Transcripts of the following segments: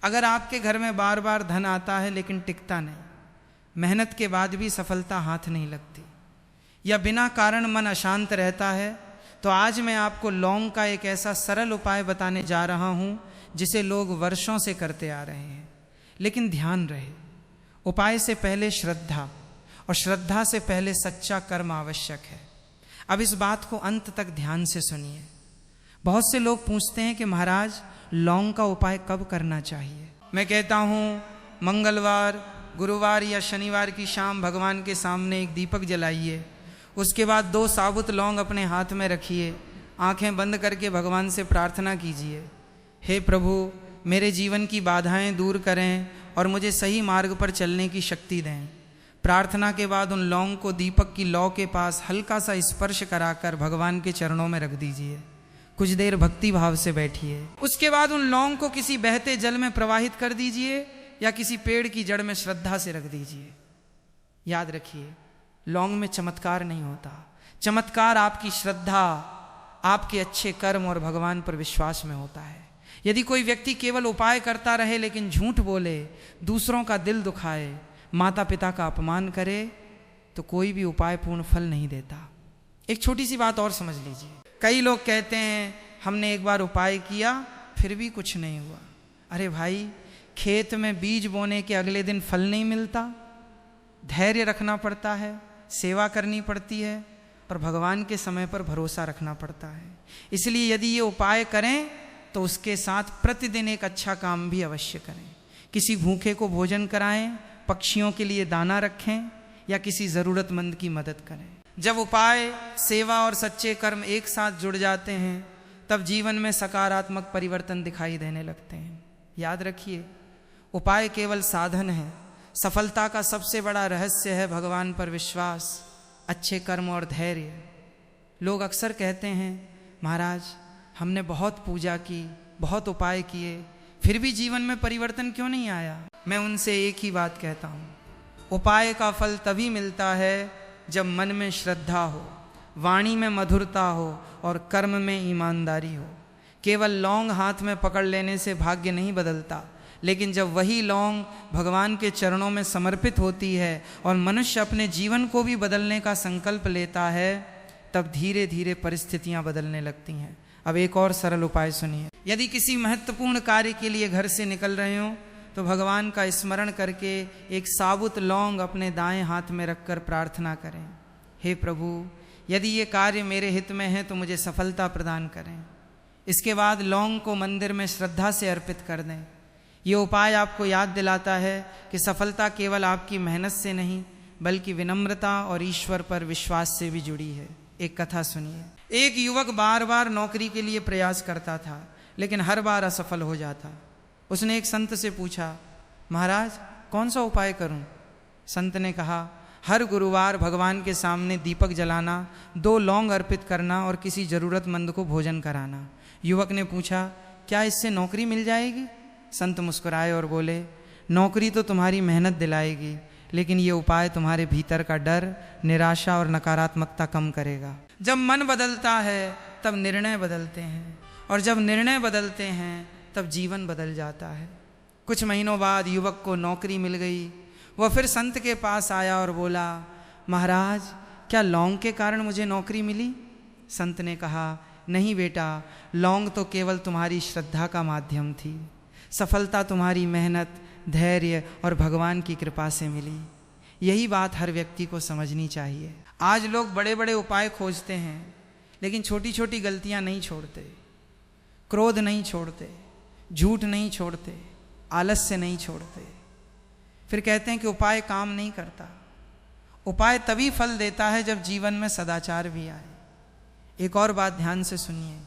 अगर आपके घर में बार बार धन आता है लेकिन टिकता नहीं, मेहनत के बाद भी सफलता हाथ नहीं लगती, या बिना कारण मन अशांत रहता है, तो आज मैं आपको लौंग का एक ऐसा सरल उपाय बताने जा रहा हूं जिसे लोग वर्षों से करते आ रहे हैं। लेकिन ध्यान रहे, उपाय से पहले श्रद्धा और श्रद्धा से पहले सच्चा कर्म आवश्यक है। अब इस बात को अंत तक ध्यान से सुनिए। बहुत से लोग पूछते हैं कि महाराज लौंग का उपाय कब करना चाहिए। मैं कहता हूँ मंगलवार, गुरुवार या शनिवार की शाम भगवान के सामने एक दीपक जलाइए, उसके बाद 2 साबुत लौंग अपने हाथ में रखिए, आंखें बंद करके भगवान से प्रार्थना कीजिए, हे प्रभु मेरे जीवन की बाधाएं दूर करें और मुझे सही मार्ग पर चलने की शक्ति दें। प्रार्थना के बाद उन लौंग को दीपक की लौ के पास हल्का सा स्पर्श कराकर भगवान के चरणों में रख दीजिए। कुछ देर भक्ति भाव से बैठिए। उसके बाद उन लौंग को किसी बहते जल में प्रवाहित कर दीजिए या किसी पेड़ की जड़ में श्रद्धा से रख दीजिए। याद रखिए, लौंग में चमत्कार नहीं होता, चमत्कार आपकी श्रद्धा, आपके अच्छे कर्म और भगवान पर विश्वास में होता है। यदि कोई व्यक्ति केवल उपाय करता रहे लेकिन झूठ बोले, दूसरों का दिल दुखाए, माता पिता का अपमान करे, तो कोई भी उपाय पूर्ण फल नहीं देता। एक छोटी सी बात और समझ लीजिए। कई लोग कहते हैं हमने एक बार उपाय किया फिर भी कुछ नहीं हुआ। अरे भाई, खेत में बीज बोने के अगले दिन फल नहीं मिलता, धैर्य रखना पड़ता है, सेवा करनी पड़ती है, पर भगवान के समय पर भरोसा रखना पड़ता है। इसलिए यदि ये उपाय करें तो उसके साथ प्रतिदिन एक अच्छा काम भी अवश्य करें। किसी भूखे को भोजन कराएं, पक्षियों के लिए दाना रखें या किसी ज़रूरतमंद की मदद करें। जब उपाय, सेवा और सच्चे कर्म एक साथ जुड़ जाते हैं तब जीवन में सकारात्मक परिवर्तन दिखाई देने लगते हैं। याद रखिए, उपाय केवल साधन है, सफलता का सबसे बड़ा रहस्य है भगवान पर विश्वास, अच्छे कर्म और धैर्य। लोग अक्सर कहते हैं महाराज हमने बहुत पूजा की, बहुत उपाय किए, फिर भी जीवन में परिवर्तन क्यों नहीं आया। मैं उनसे एक ही बात कहता हूँ, उपाय का फल तभी मिलता है जब मन में श्रद्धा हो, वाणी में मधुरता हो और कर्म में ईमानदारी हो। केवल लौंग हाथ में पकड़ लेने से भाग्य नहीं बदलता, लेकिन जब वही लौंग भगवान के चरणों में समर्पित होती है और मनुष्य अपने जीवन को भी बदलने का संकल्प लेता है, तब धीरे धीरे परिस्थितियां बदलने लगती हैं। अब एक और सरल उपाय सुनिए। यदि किसी महत्वपूर्ण कार्य के लिए घर से निकल रहे हो तो भगवान का स्मरण करके एक साबुत लौंग अपने दाएं हाथ में रखकर प्रार्थना करें, हे प्रभु यदि ये कार्य मेरे हित में है तो मुझे सफलता प्रदान करें। इसके बाद लौंग को मंदिर में श्रद्धा से अर्पित कर दें। ये उपाय आपको याद दिलाता है कि सफलता केवल आपकी मेहनत से नहीं बल्कि विनम्रता और ईश्वर पर विश्वास से भी जुड़ी है। एक कथा सुनिए। एक युवक बार बार नौकरी के लिए प्रयास करता था लेकिन हर बार असफल हो जाता। उसने एक संत से पूछा, महाराज कौन सा उपाय करूं? संत ने कहा, हर गुरुवार भगवान के सामने दीपक जलाना, 2 लौंग अर्पित करना और किसी ज़रूरतमंद को भोजन कराना। युवक ने पूछा, क्या इससे नौकरी मिल जाएगी? संत मुस्कुराए और बोले, नौकरी तो तुम्हारी मेहनत दिलाएगी, लेकिन ये उपाय तुम्हारे भीतर का डर, निराशा और नकारात्मकता कम करेगा। जब मन बदलता है तब निर्णय बदलते हैं, और जब निर्णय बदलते हैं तब जीवन बदल जाता है। कुछ महीनों बाद युवक को नौकरी मिल गई। वह फिर संत के पास आया और बोला, महाराज क्या लौंग के कारण मुझे नौकरी मिली? संत ने कहा, नहीं बेटा, लौंग तो केवल तुम्हारी श्रद्धा का माध्यम थी। सफलता तुम्हारी मेहनत, धैर्य और भगवान की कृपा से मिली। यही बात हर व्यक्ति को समझनी चाहिए। आज लोग बड़े बड़े उपाय खोजते हैं लेकिन छोटी छोटी गलतियां नहीं छोड़ते, क्रोध नहीं छोड़ते, झूठ नहीं छोड़ते, आलस्य नहीं छोड़ते। फिर कहते हैं कि उपाय काम नहीं करता। उपाय तभी फल देता है जब जीवन में सदाचार भी आए। एक और बात ध्यान से सुनिए।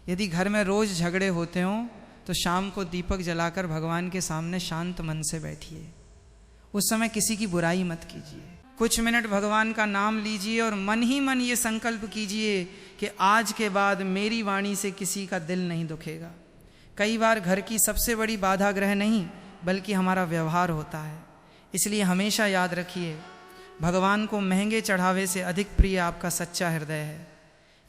यदि घर में रोज झगड़े होते हों तो शाम को दीपक जलाकर भगवान के सामने शांत मन से बैठिए। उस समय किसी की बुराई मत कीजिए। कुछ मिनट भगवान का नाम लीजिए और मन ही मन ये संकल्प कीजिए कि आज के बाद मेरी वाणी से किसी का दिल नहीं दुखेगा। कई बार घर की सबसे बड़ी बाधा ग्रह नहीं बल्कि हमारा व्यवहार होता है। इसलिए हमेशा याद रखिए, भगवान को महंगे चढ़ावे से अधिक प्रिय आपका सच्चा हृदय है।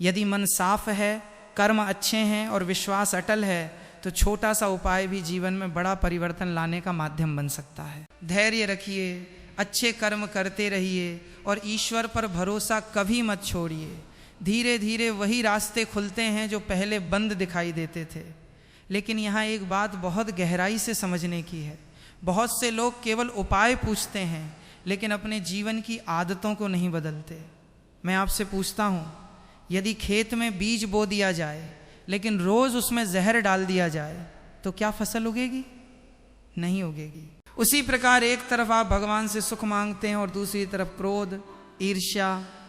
यदि मन साफ है, कर्म अच्छे हैं और विश्वास अटल है तो छोटा सा उपाय भी जीवन में बड़ा परिवर्तन लाने का माध्यम बन सकता है। धैर्य रखिए, अच्छे कर्म करते रहिए और ईश्वर पर भरोसा कभी मत छोड़िए। धीरे धीरे वही रास्ते खुलते हैं जो पहले बंद दिखाई देते थे। लेकिन यहाँ एक बात बहुत गहराई से समझने की है। बहुत से लोग केवल उपाय पूछते हैं लेकिन अपने जीवन की आदतों को नहीं बदलते। मैं आपसे पूछता हूँ, यदि खेत में बीज बो दिया जाए लेकिन रोज़ उसमें जहर डाल दिया जाए तो क्या फसल उगेगी? नहीं उगेगी। उसी प्रकार एक तरफ आप भगवान से सुख मांगते हैं और दूसरी तरफ क्रोध, ईर्ष्या,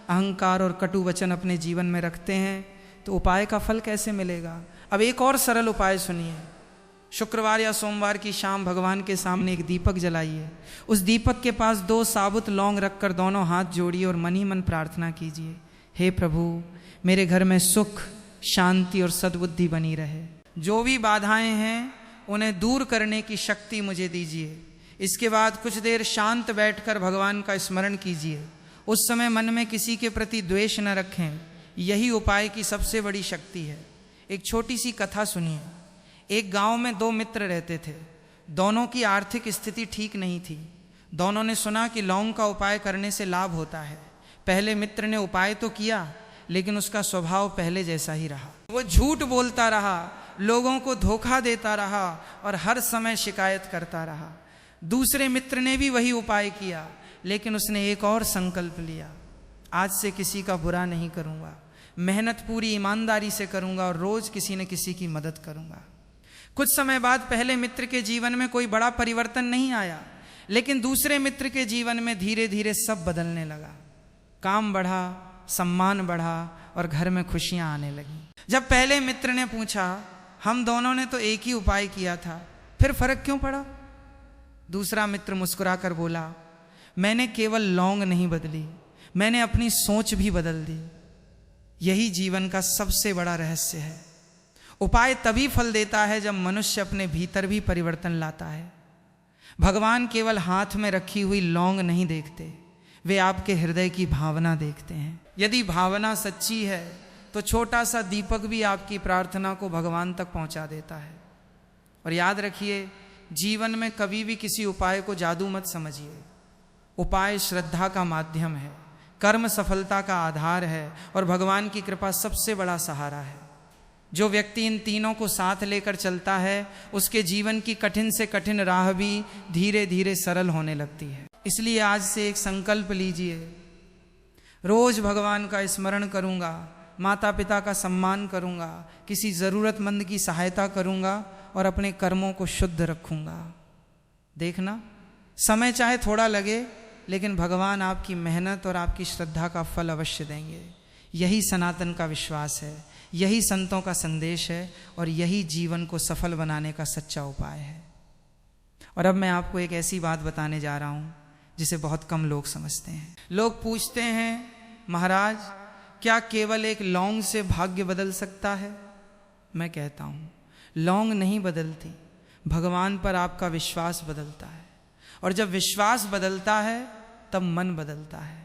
अहंकार और कटु वचन अपने जीवन में रखते हैं, तो उपाय का फल कैसे मिलेगा? अब एक और सरल उपाय सुनिए। शुक्रवार या सोमवार की शाम भगवान के सामने एक दीपक जलाइए। उस दीपक के पास 2 साबुत लौंग रखकर दोनों हाथ जोड़िए और मन ही मन प्रार्थना कीजिए, हे प्रभु, मेरे घर में सुख, शांति और सद्बुद्धि बनी रहे। जो भी बाधाएं हैं उन्हें दूर करने की शक्ति मुझे दीजिए। इसके बाद कुछ देर शांत बैठकर भगवान का स्मरण कीजिए। उस समय मन में किसी के प्रति द्वेष न रखें। यही उपाय की सबसे बड़ी शक्ति है। एक छोटी सी कथा सुनिए। एक गांव में 2 मित्र रहते थे। दोनों की आर्थिक स्थिति ठीक नहीं थी। दोनों ने सुना कि लौंग का उपाय करने से लाभ होता है। पहले मित्र ने उपाय तो किया लेकिन उसका स्वभाव पहले जैसा ही रहा। वो झूठ बोलता रहा, लोगों को धोखा देता रहा और हर समय शिकायत करता रहा। दूसरे मित्र ने भी वही उपाय किया लेकिन उसने एक और संकल्प लिया, आज से किसी का बुरा नहीं करूँगा, मेहनत पूरी ईमानदारी से करूँगा और रोज़ किसी न किसी की मदद करूँगा। कुछ समय बाद पहले मित्र के जीवन में कोई बड़ा परिवर्तन नहीं आया लेकिन दूसरे मित्र के जीवन में धीरे धीरे सब बदलने लगा। काम बढ़ा, सम्मान बढ़ा और घर में खुशियां आने लगी। जब पहले मित्र ने पूछा, हम दोनों ने तो एक ही उपाय किया था, फिर फर्क क्यों पड़ा? दूसरा मित्र मुस्कुराकर बोला, मैंने केवल लौंग नहीं बदली, मैंने अपनी सोच भी बदल दी। यही जीवन का सबसे बड़ा रहस्य है। उपाय तभी फल देता है जब मनुष्य अपने भीतर भी परिवर्तन लाता है। भगवान केवल हाथ में रखी हुई लौंग नहीं देखते, वे आपके हृदय की भावना देखते हैं। यदि भावना सच्ची है तो छोटा सा दीपक भी आपकी प्रार्थना को भगवान तक पहुंचा देता है। और याद रखिए, जीवन में कभी भी किसी उपाय को जादू मत समझिए। उपाय श्रद्धा का माध्यम है, कर्म सफलता का आधार है और भगवान की कृपा सबसे बड़ा सहारा है। जो व्यक्ति इन तीनों को साथ लेकर चलता है उसके जीवन की कठिन से कठिन राह भी धीरे धीरे सरल होने लगती है। इसलिए आज से एक संकल्प लीजिए, रोज भगवान का स्मरण करूंगा, माता पिता का सम्मान करूंगा, किसी ज़रूरतमंद की सहायता करूंगा और अपने कर्मों को शुद्ध रखूंगा। देखना, समय चाहे थोड़ा लगे लेकिन भगवान आपकी मेहनत और आपकी श्रद्धा का फल अवश्य देंगे। यही सनातन का विश्वास है, यही संतों का संदेश है और यही जीवन को सफल बनाने का सच्चा उपाय है। और अब मैं आपको एक ऐसी बात बताने जा रहा हूँ जिसे बहुत कम लोग समझते हैं। लोग पूछते हैं, महाराज क्या केवल एक लौंग से भाग्य बदल सकता है? मैं कहता हूँ, लौंग नहीं बदलती, भगवान पर आपका विश्वास बदलता है। और जब विश्वास बदलता है तब मन बदलता है,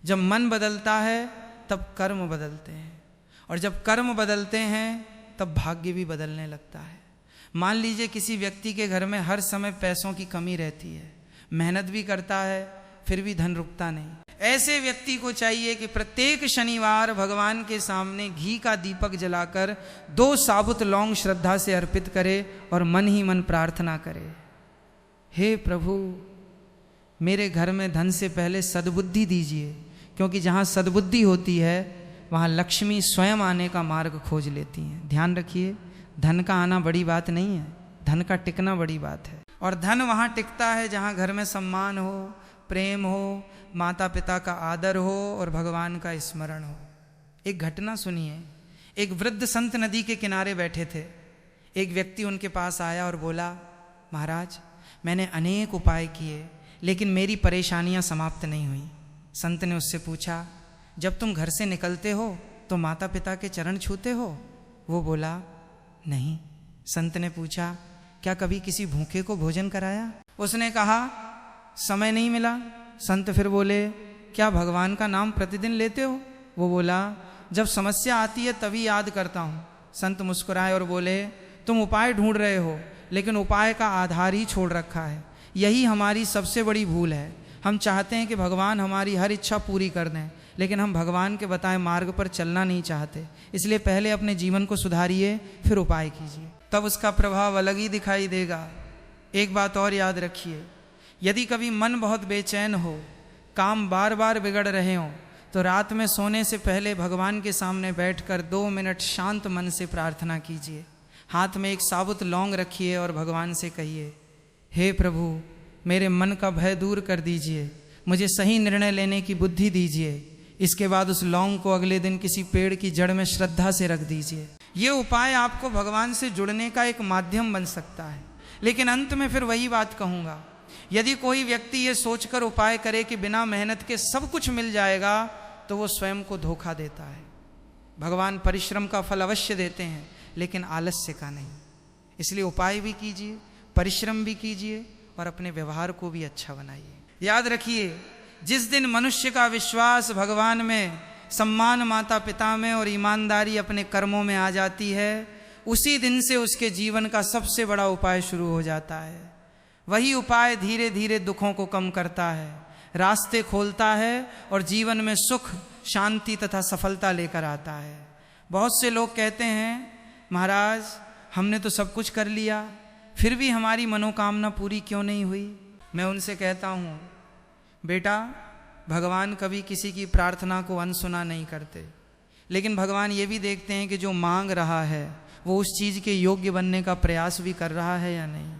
जब मन बदलता है तब कर्म बदलते हैं, और जब कर्म बदलते हैं तब भाग्य भी बदलने लगता है। मान लीजिए किसी व्यक्ति के घर में हर समय पैसों की कमी रहती है, मेहनत भी करता है फिर भी धन रुकता नहीं। ऐसे व्यक्ति को चाहिए कि प्रत्येक शनिवार भगवान के सामने घी का दीपक जलाकर 2 साबुत लौंग श्रद्धा से अर्पित करे और मन ही मन प्रार्थना करे, हे प्रभु मेरे घर में धन से पहले सद्बुद्धि दीजिए, क्योंकि जहाँ सद्बुद्धि होती है वहाँ लक्ष्मी स्वयं आने का मार्ग खोज लेती हैं। ध्यान रखिए, धन का आना बड़ी बात नहीं है, धन का टिकना बड़ी बात है। और धन वहाँ टिकता है जहाँ घर में सम्मान हो, प्रेम हो, माता पिता का आदर हो और भगवान का स्मरण हो। एक घटना सुनिए। एक वृद्ध संत नदी के किनारे बैठे थे। एक व्यक्ति उनके पास आया और बोला, महाराज मैंने अनेक उपाय किए लेकिन मेरी परेशानियां समाप्त नहीं हुई। संत ने उससे पूछा, जब तुम घर से निकलते हो तो माता पिता के चरण छूते हो? वो बोला, नहीं। संत ने पूछा, क्या कभी किसी भूखे को भोजन कराया? उसने कहा, समय नहीं मिला। संत फिर बोले, क्या भगवान का नाम प्रतिदिन लेते हो? वो बोला, जब समस्या आती है तभी याद करता हूँ। संत मुस्कुराए और बोले, तुम उपाय ढूंढ रहे हो लेकिन उपाय का आधार ही छोड़ रखा है। यही हमारी सबसे बड़ी भूल है। हम चाहते हैं कि भगवान हमारी हर इच्छा पूरी कर दें, लेकिन हम भगवान के बताए मार्ग पर चलना नहीं चाहते। इसलिए पहले अपने जीवन को सुधारिए, फिर उपाय कीजिए, तब उसका प्रभाव अलग ही दिखाई देगा। एक बात और याद रखिए, यदि कभी मन बहुत बेचैन हो, काम बार बार बिगड़ रहे हों, तो रात में सोने से पहले भगवान के सामने बैठकर 2 मिनट शांत मन से प्रार्थना कीजिए। हाथ में एक साबुत लौंग रखिए और भगवान से कहिए, हे प्रभु, मेरे मन का भय दूर कर दीजिए, मुझे सही निर्णय लेने की बुद्धि दीजिए। इसके बाद उस लौंग को अगले दिन किसी पेड़ की जड़ में श्रद्धा से रख दीजिए। ये उपाय आपको भगवान से जुड़ने का एक माध्यम बन सकता है। लेकिन अंत में फिर वही बात कहूँगा, यदि कोई व्यक्ति ये सोचकर उपाय करे कि बिना मेहनत के सब कुछ मिल जाएगा, तो वो स्वयं को धोखा देता है। भगवान परिश्रम का फल अवश्य देते हैं, लेकिन आलस्य का नहीं। इसलिए उपाय भी कीजिए, परिश्रम भी कीजिए और अपने व्यवहार को भी अच्छा बनाइए। याद रखिए, जिस दिन मनुष्य का विश्वास भगवान में, सम्मान माता पिता में और ईमानदारी अपने कर्मों में आ जाती है, उसी दिन से उसके जीवन का सबसे बड़ा उपाय शुरू हो जाता है। वही उपाय धीरे धीरे दुखों को कम करता है, रास्ते खोलता है और जीवन में सुख, शांति तथा सफलता लेकर आता है। बहुत से लोग कहते हैं, महाराज हमने तो सब कुछ कर लिया, फिर भी हमारी मनोकामना पूरी क्यों नहीं हुई। मैं उनसे कहता हूँ, बेटा, भगवान कभी किसी की प्रार्थना को अनसुना नहीं करते, लेकिन भगवान ये भी देखते हैं कि जो मांग रहा है वो उस चीज़ के योग्य बनने का प्रयास भी कर रहा है या नहीं।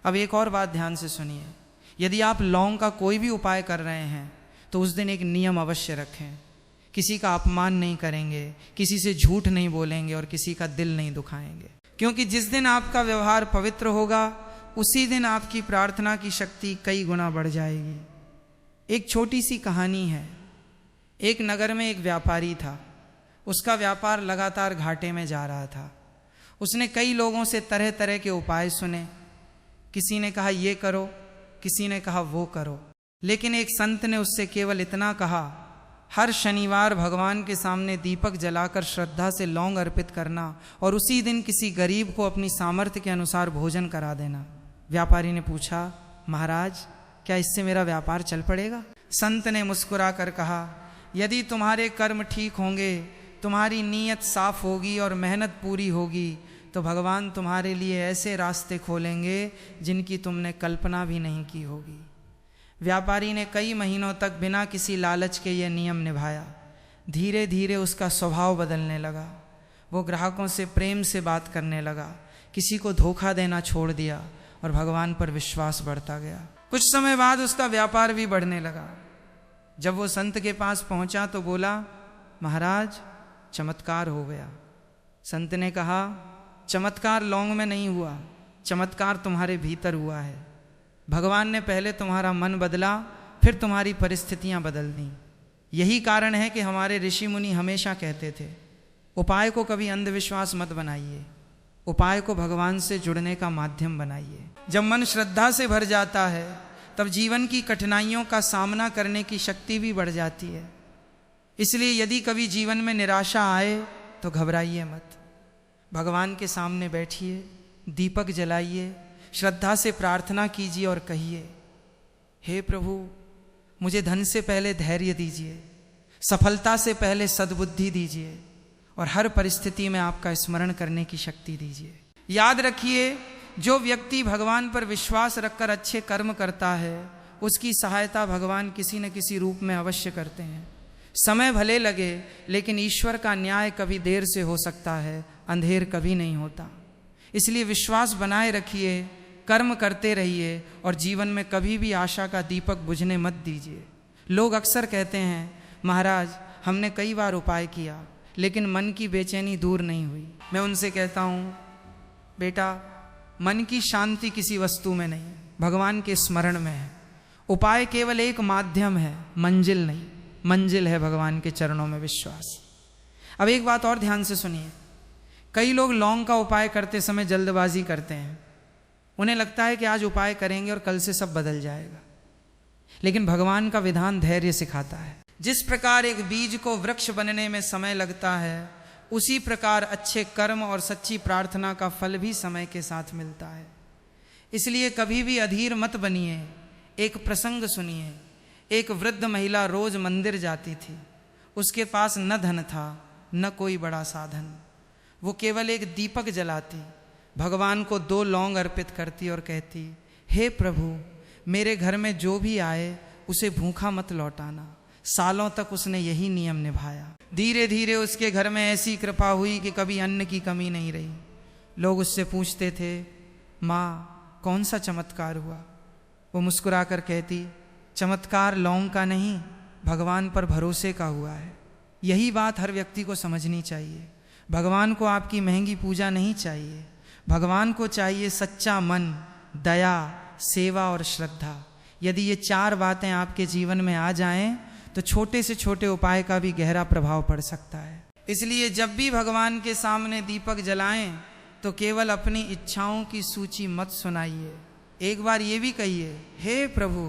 अब एक और बात ध्यान से सुनिए, यदि आप लौंग का कोई भी उपाय कर रहे हैं तो उस दिन एक नियम अवश्य रखें। किसी का अपमान नहीं करेंगे, किसी से झूठ नहीं बोलेंगे और किसी का दिल नहीं दुखाएंगे। क्योंकि जिस दिन आपका व्यवहार पवित्र होगा, उसी दिन आपकी प्रार्थना की शक्ति कई गुना बढ़ जाएगी। एक छोटी सी कहानी है। एक नगर में एक व्यापारी था। उसका व्यापार लगातार घाटे में जा रहा था। उसने कई लोगों से तरह तरह के उपाय सुने। किसी ने कहा ये करो, किसी ने कहा वो करो, लेकिन एक संत ने उससे केवल इतना कहा, हर शनिवार भगवान के सामने दीपक जलाकर श्रद्धा से लौंग अर्पित करना और उसी दिन किसी गरीब को अपनी सामर्थ्य के अनुसार भोजन करा देना। व्यापारी ने पूछा, महाराज क्या इससे मेरा व्यापार चल पड़ेगा? संत ने मुस्कुरा कर कहा, यदि तुम्हारे कर्म ठीक होंगे, तुम्हारी नीयत साफ होगी और मेहनत पूरी होगी, तो भगवान तुम्हारे लिए ऐसे रास्ते खोलेंगे जिनकी तुमने कल्पना भी नहीं की होगी। व्यापारी ने कई महीनों तक बिना किसी लालच के ये नियम निभाया। धीरे धीरे उसका स्वभाव बदलने लगा। वो ग्राहकों से प्रेम से बात करने लगा, किसी को धोखा देना छोड़ दिया और भगवान पर विश्वास बढ़ता गया। कुछ समय बाद उसका व्यापार भी बढ़ने लगा। जब वो संत के पास पहुंचा तो बोला, महाराज चमत्कार हो गया। संत ने कहा, चमत्कार लौंग में नहीं हुआ, चमत्कार तुम्हारे भीतर हुआ है। भगवान ने पहले तुम्हारा मन बदला, फिर तुम्हारी परिस्थितियां बदल दी। यही कारण है कि हमारे ऋषि मुनि हमेशा कहते थे, उपाय को कभी अंधविश्वास मत बनाइए, उपाय को भगवान से जुड़ने का माध्यम बनाइए। जब मन श्रद्धा से भर जाता है, तब जीवन की कठिनाइयों का सामना करने की शक्ति भी बढ़ जाती है। इसलिए यदि कभी जीवन में निराशा आए तो घबराइए मत। भगवान के सामने बैठिए, दीपक जलाइए, श्रद्धा से प्रार्थना कीजिए और कहिए, हे प्रभु, मुझे धन से पहले धैर्य दीजिए, सफलता से पहले सद्बुद्धि दीजिए और हर परिस्थिति में आपका स्मरण करने की शक्ति दीजिए। याद रखिए, जो व्यक्ति भगवान पर विश्वास रखकर अच्छे कर्म करता है, उसकी सहायता भगवान किसी न किसी रूप में अवश्य करते हैं। समय भले लगे, लेकिन ईश्वर का न्याय कभी देर से हो सकता है, अंधेर कभी नहीं होता। इसलिए विश्वास बनाए रखिए, कर्म करते रहिए और जीवन में कभी भी आशा का दीपक बुझने मत दीजिए। लोग अक्सर कहते हैं, महाराज हमने कई बार उपाय किया लेकिन मन की बेचैनी दूर नहीं हुई। मैं उनसे कहता हूँ, बेटा, मन की शांति किसी वस्तु में नहीं है, भगवान के स्मरण में है। उपाय केवल एक माध्यम है, मंजिल नहीं। मंजिल है भगवान के चरणों में विश्वास। अब एक बात और ध्यान से सुनिए, कई लोग लौंग का उपाय करते समय जल्दबाजी करते हैं। उन्हें लगता है कि आज उपाय करेंगे और कल से सब बदल जाएगा, लेकिन भगवान का विधान धैर्य सिखाता है। जिस प्रकार एक बीज को वृक्ष बनने में समय लगता है, उसी प्रकार अच्छे कर्म और सच्ची प्रार्थना का फल भी समय के साथ मिलता है। इसलिए कभी भी अधीर मत बनिए। एक प्रसंग सुनिए। एक वृद्ध महिला रोज मंदिर जाती थी। उसके पास न धन था न कोई बड़ा साधन। वो केवल एक दीपक जलाती, भगवान को 2 लौंग अर्पित करती और कहती, हे प्रभु, मेरे घर में जो भी आए उसे भूखा मत लौटाना। सालों तक उसने यही नियम निभाया। धीरे धीरे उसके घर में ऐसी कृपा हुई कि कभी अन्न की कमी नहीं रही। लोग उससे पूछते थे, माँ कौन सा चमत्कार हुआ? वो मुस्कुरा कर कहती, चमत्कार लौंग का नहीं, भगवान पर भरोसे का हुआ है। यही बात हर व्यक्ति को समझनी चाहिए। भगवान को आपकी महंगी पूजा नहीं चाहिए। भगवान को चाहिए सच्चा मन, दया, सेवा और श्रद्धा। यदि ये 4 बातें आपके जीवन में आ जाएं तो छोटे से छोटे उपाय का भी गहरा प्रभाव पड़ सकता है। इसलिए जब भी भगवान के सामने दीपक जलाएं तो केवल अपनी इच्छाओं की सूची मत सुनाइए। एक बार ये भी कहिए, हे प्रभु,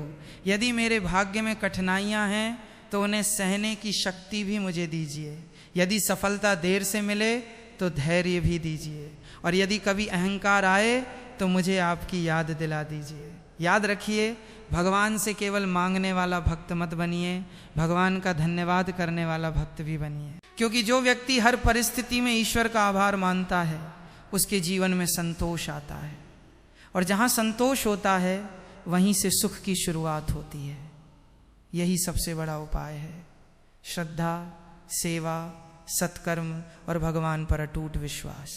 यदि मेरे भाग्य में कठिनाइयां हैं तो उन्हें सहने की शक्ति भी मुझे दीजिए। यदि सफलता देर से मिले तो धैर्य भी दीजिए, और यदि कभी अहंकार आए तो मुझे आपकी याद दिला दीजिए। याद रखिए, भगवान से केवल मांगने वाला भक्त मत बनिए, भगवान का धन्यवाद करने वाला भक्त भी बनिए। क्योंकि जो व्यक्ति हर परिस्थिति में ईश्वर का आभार मानता है उसके जीवन में संतोष आता है, और जहाँ संतोष होता है वहीं से सुख की शुरुआत होती है। यही सबसे बड़ा उपाय है। श्रद्धा, सेवा, सत्कर्म और भगवान पर अटूट विश्वास।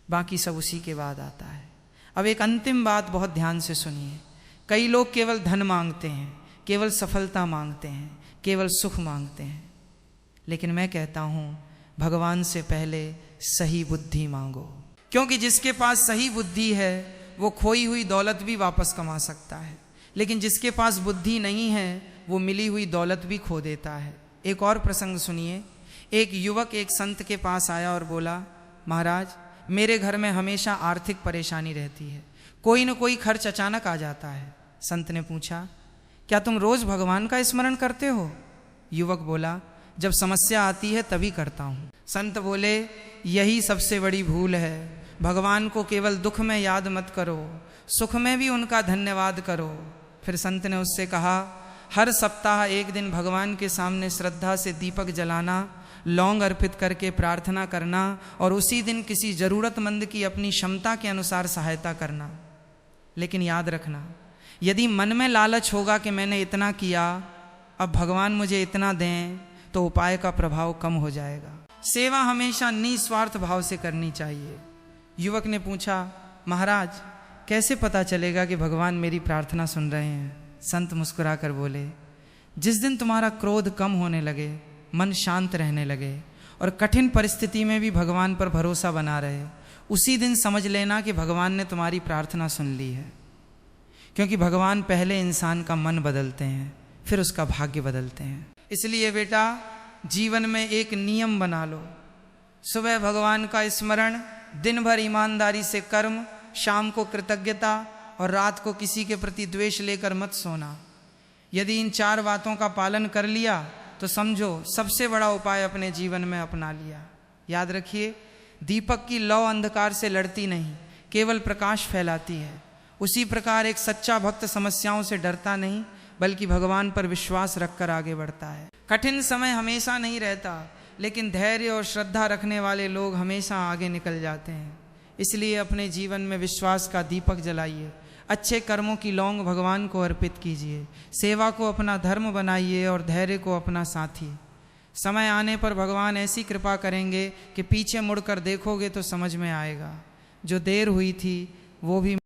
बाकी सब उसी के बाद आता है। अब एक अंतिम बात बहुत ध्यान से सुनिए। कई लोग केवल धन मांगते हैं, केवल सफलता मांगते हैं, केवल सुख मांगते हैं, लेकिन मैं कहता हूँ भगवान से पहले सही बुद्धि मांगो। क्योंकि जिसके पास सही बुद्धि है वो खोई हुई दौलत भी वापस कमा सकता है, लेकिन जिसके पास बुद्धि नहीं है वो मिली हुई दौलत भी खो देता है। एक और प्रसंग सुनिए। एक युवक एक संत के पास आया और बोला, महाराज, मेरे घर में हमेशा आर्थिक परेशानी रहती है, कोई न कोई खर्च अचानक आ जाता है। संत ने पूछा, क्या तुम रोज भगवान का स्मरण करते हो? युवक बोला, जब समस्या आती है तभी करता हूँ। संत बोले, यही सबसे बड़ी भूल है। भगवान को केवल दुख में याद मत करो, सुख में भी उनका धन्यवाद करो। फिर संत ने उससे कहा, हर सप्ताह एक दिन भगवान के सामने श्रद्धा से दीपक जलाना, लौंग अर्पित करके प्रार्थना करना, और उसी दिन किसी ज़रूरतमंद की अपनी क्षमता के अनुसार सहायता करना। लेकिन याद रखना, यदि मन में लालच होगा कि मैंने इतना किया, अब भगवान मुझे इतना दें, तो उपाय का प्रभाव कम हो जाएगा। सेवा हमेशा निस्वार्थ भाव से करनी चाहिए। युवक ने पूछा, महाराज, कैसे पता चलेगा कि भगवान मेरी प्रार्थना सुन रहे हैं? संत मुस्कुरा कर बोले, जिस दिन तुम्हारा क्रोध कम होने लगे, मन शांत रहने लगे और कठिन परिस्थिति में भी भगवान पर भरोसा बना रहे, उसी दिन समझ लेना कि भगवान ने तुम्हारी प्रार्थना सुन ली है। क्योंकि भगवान पहले इंसान का मन बदलते हैं, फिर उसका भाग्य बदलते हैं। इसलिए बेटा, जीवन में एक नियम बना लो। सुबह भगवान का स्मरण, दिन भर ईमानदारी से कर्म, शाम को कृतज्ञता और रात को किसी के प्रति द्वेष लेकर मत सोना। यदि इन 4 बातों का पालन कर लिया तो समझो सबसे बड़ा उपाय अपने जीवन में अपना लिया। याद रखिए, दीपक की लौ अंधकार से लड़ती नहीं, केवल प्रकाश फैलाती है। उसी प्रकार एक सच्चा भक्त समस्याओं से डरता नहीं, बल्कि भगवान पर विश्वास रखकर आगे बढ़ता है। कठिन समय हमेशा नहीं रहता, लेकिन धैर्य और श्रद्धा रखने वाले लोग हमेशा आगे निकल जाते हैं। इसलिए अपने जीवन में विश्वास का दीपक जलाइए, अच्छे कर्मों की लौंग भगवान को अर्पित कीजिए, सेवा को अपना धर्म बनाइए और धैर्य को अपना साथी। समय आने पर भगवान ऐसी कृपा करेंगे कि पीछे मुड़कर देखोगे तो समझ में आएगा, जो देर हुई थी वो भी